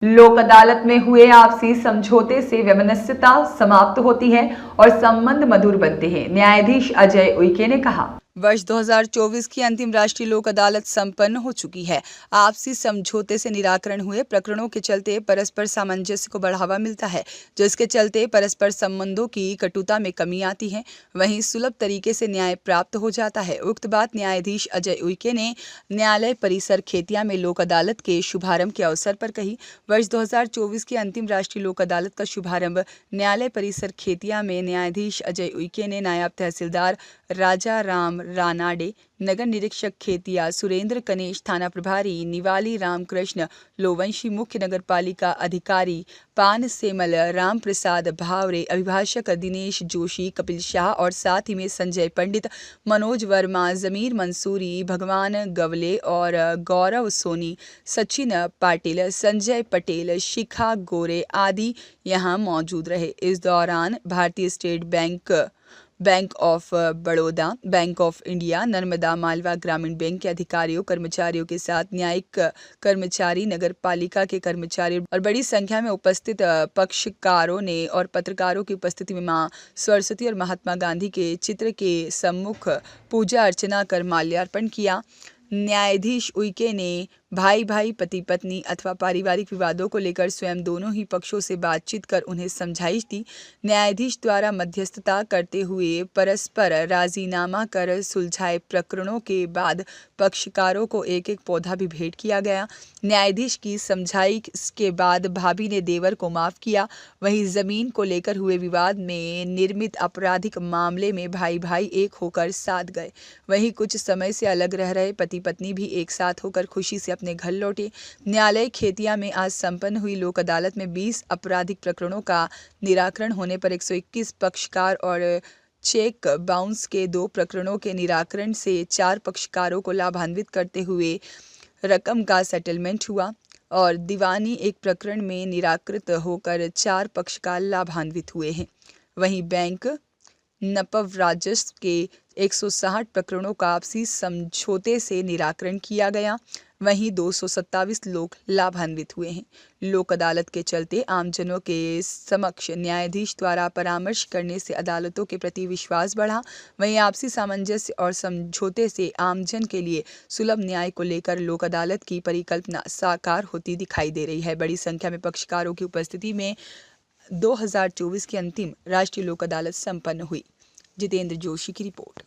लोक अदालत में हुए आपसी समझौते से वैमनस्यता समाप्त होती है और संबंध मधुर बनते हैं। न्यायाधीश अजय उइके ने कहा। वर्ष 2024 की अंतिम राष्ट्रीय लोक अदालत संपन्न हो चुकी है। आपसी समझौते से निराकरण हुए प्रकरणों के चलते परस्पर सामंजस्य को बढ़ावा मिलता है, जिसके चलते परस्पर संबंधों की कटुता में कमी आती है। वहीं सुलभ तरीके से न्याय प्राप्त हो जाता है। उक्त बात न्यायाधीश अजय उइके ने न्यायालय परिसर खेतिया में लोक अदालत के शुभारंभ के अवसर पर कही। वर्ष 2024 की अंतिम राष्ट्रीय लोक अदालत का शुभारंभ न्यायालय परिसर खेतिया में न्यायाधीश अजय उइके ने नायब तहसीलदार राजा राम रानाडे, नगर निरीक्षक खेतिया सुरेंद्र कनेश, थाना प्रभारी निवाली रामकृष्ण लोवंशी, मुख्य नगर पालिका अधिकारी पान सेमल राम प्रसाद भावरे, अभिभाषक दिनेश जोशी, कपिल शाह और साथ ही में संजय पंडित, मनोज वर्मा, जमीर मंसूरी, भगवान गवले और गौरव सोनी, सचिन पाटिल, संजय पटेल, शिखा गोरे आदि यहां मौजूद रहे। इस दौरान भारतीय state bank, bank of Baroda, bank of India, Narmada Malwa ग्रामीण बैंक के अधिकारियों कर्मचारियों के साथ न्यायिक कर्मचारी, नगर पालिका के कर्मचारी और बड़ी संख्या में उपस्थित पक्षकारों ने और पत्रकारों की उपस्थिति में मां सरस्वती और महात्मा गांधी के चित्र के सम्मुख पूजा अर्चना कर माल्यार्पण किया। न्यायाधीश उइके ने भाई भाई, पति पत्नी अथवा पारिवारिक विवादों को लेकर स्वयं दोनों ही पक्षों से बातचीत कर उन्हें समझाइश दी। न्यायाधीश द्वारा मध्यस्थता करते हुए परस्पर राजीनामा कर सुलझाए प्रकरणों के बाद पक्षकारों को एक एक पौधा भी भेंट किया गया। न्यायाधीश की समझाइश के बाद भाभी ने देवर को माफ किया। वहीं जमीन को लेकर हुए विवाद में निर्मित आपराधिक मामले में भाई भाई एक होकर साथ गए। वहीं कुछ समय से अलग रह रहे पति पत्नी भी एक साथ होकर खुशी से अपने घर लौटे। न्यायालय खेतिया में आज संपन्न हुई लोक अदालत में 20 आपराधिक प्रकरणों का निराकरण होने पर 121 पक्षकार और चेक बाउंस के 2 प्रकरणों के निराकरण से 4 पक्षकारों को लाभान्वित करते हुए रकम का सेटलमेंट हुआ और दीवानी एक प्रकरण में निराकृत होकर 4 पक्षकार लाभान्वित हुए हैं। वहीं बैंक नपव राजस्व के 160 प्रकरणों का आपसी समझौते से निराकरण किया गया। वहीं 227 लोग लाभान्वित हुए हैं। लोक अदालत के चलते आमजनों के समक्ष न्यायाधीश द्वारा परामर्श करने से अदालतों के प्रति विश्वास बढ़ा। वहीं आपसी सामंजस्य और समझौते से आमजन के लिए सुलभ न्याय को लेकर लोक अदालत की परिकल्पना साकार होती दिखाई दे रही है। बड़ी संख्या में पक्षकारों की उपस्थिति में 2024 की अंतिम राष्ट्रीय लोक अदालत संपन्न हुई। जितेंद्र जोशी की रिपोर्ट।